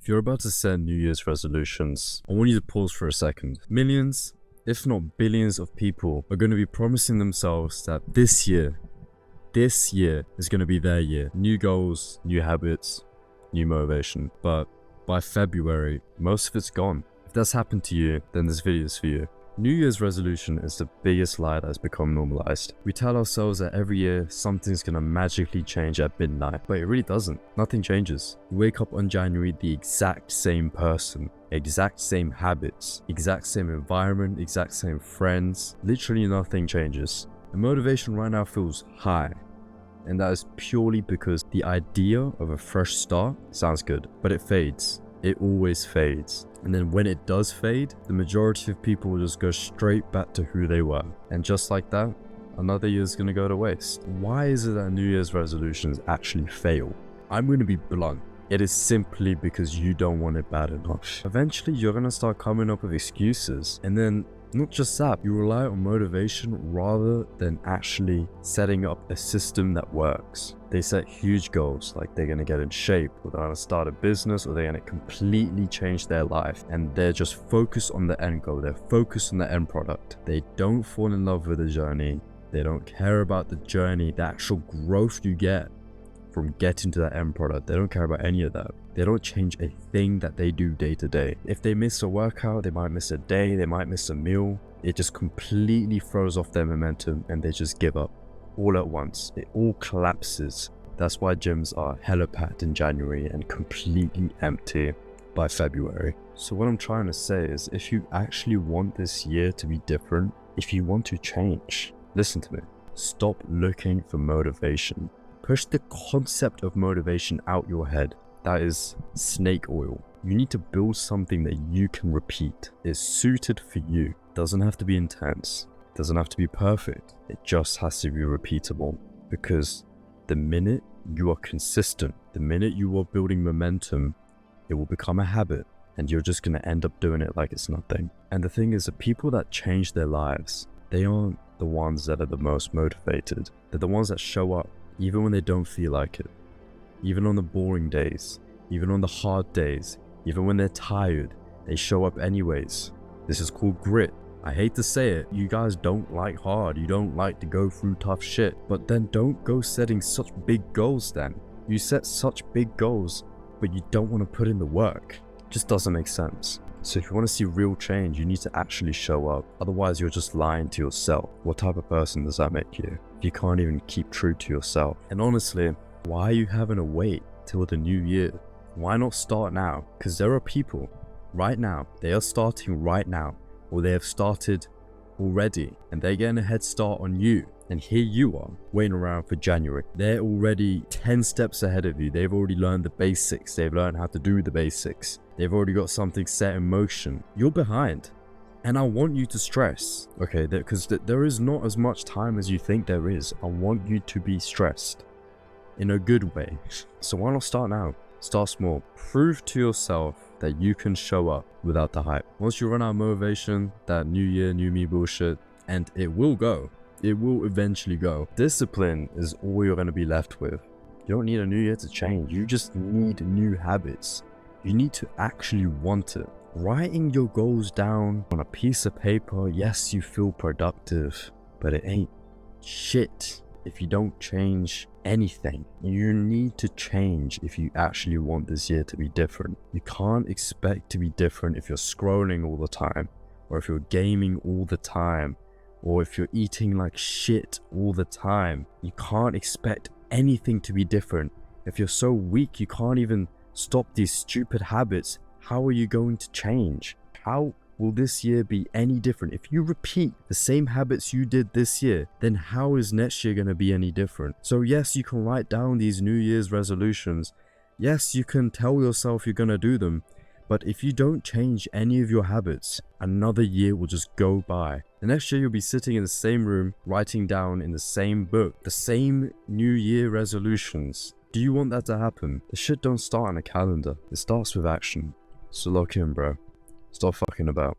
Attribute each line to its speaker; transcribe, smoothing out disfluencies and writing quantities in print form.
Speaker 1: If you're about to set New Year's resolutions, I want you to pause for a second. Millions, if not billions of people are going to be promising themselves that this year is going to be their year. New goals, new habits, new motivation. But by February, most of it's gone. If that's happened to you, then this video is for you. New Year's resolution is the biggest lie that has become normalized. We tell ourselves that every year something's gonna magically change at midnight, but it really doesn't. Nothing changes. You wake up on January the exact same person, exact same habits, exact same environment, exact same friends. Literally nothing changes. The motivation right now feels high, and that is purely because the idea of a fresh start sounds good, but it fades. It always fades. And then when it does fade, the majority of people will just go straight back to who they were. And just like that, another year's gonna go to waste. Why is it that New Year's resolutions actually fail? I'm gonna be blunt. It is simply because you don't want it bad enough. Eventually, you're gonna start coming up with excuses. And then not just that, you rely on motivation rather than actually setting up a system that works. They set huge goals, like they're gonna get in shape, or they're gonna start a business, or they're gonna completely change their life. And they're just focused on the end goal. They're focused on the end product. They don't fall in love with the journey. They don't care about the journey, the actual growth you get from getting to that end product. They don't care about any of that. They don't change a thing that they do day to day. If they miss a workout, they might miss a day, they might miss a meal. It just completely throws off their momentum and they just give up all at once. It all collapses. That's why gyms are hella packed in January and completely empty by February. So what I'm trying to say is, if you actually want this year to be different, if you want to change, listen to me. Stop looking for motivation. Push the concept of motivation out your head. That is snake oil. You need to build something that you can repeat. It's suited for you. Doesn't have to be intense. Doesn't have to be perfect. It just has to be repeatable. Because the minute you are consistent, the minute you are building momentum, it will become a habit. And you're just going to end up doing it like it's nothing. And the thing is, the people that change their lives, they aren't the ones that are the most motivated. They're the ones that show up even when they don't feel like it, even on the boring days, even on the hard days, even when they're tired, they show up anyways. This is called grit. I hate to say it, you guys don't like hard, you don't like to go through tough shit, but then don't go setting such big goals then. You set such big goals, but you don't want to put in the work. It just doesn't make sense. So if you want to see real change, you need to actually show up. Otherwise, you're just lying to yourself. What type of person does that make you? If you can't even keep true to yourself. And honestly, why are you having to wait till the new year? Why not start now? Because there are people right now, they are starting right now, or they have started already, and they're getting a head start on you. And here you are, waiting around for January. They're already 10 steps ahead of you. They've already learned the basics. They've learned how to do the basics. They've already got something set in motion. You're behind. And I want you to stress, okay, because there is not as much time as you think there is. I want you to be stressed in a good way. So why not start now? Start small. Prove to yourself that you can show up without the hype. Once you run out of motivation, that new year, new me bullshit, and it will go. It will eventually go. Discipline is all you're going to be left with. You don't need a new year to change. You just need new habits. You need to actually want it. Writing your goals down on a piece of paper, yes, you feel productive, but it ain't shit if you don't change anything. You need to change if you actually want this year to be different. You can't expect to be different if you're scrolling all the time, or if you're gaming all the time, or if you're eating like shit all the time. You can't expect anything to be different. If you're so weak you can't even stop these stupid habits, how are you going to change? How will this year be any different? If you repeat the same habits you did this year, then how is next year going to be any different? So yes, you can write down these New Year's resolutions. Yes, you can tell yourself you're going to do them. But if you don't change any of your habits, another year will just go by. The next year you'll be sitting in the same room, writing down in the same book, the same New Year resolutions. Do you want that to happen? The shit don't start on a calendar. It starts with action. So lock in, bro. Stop fucking about.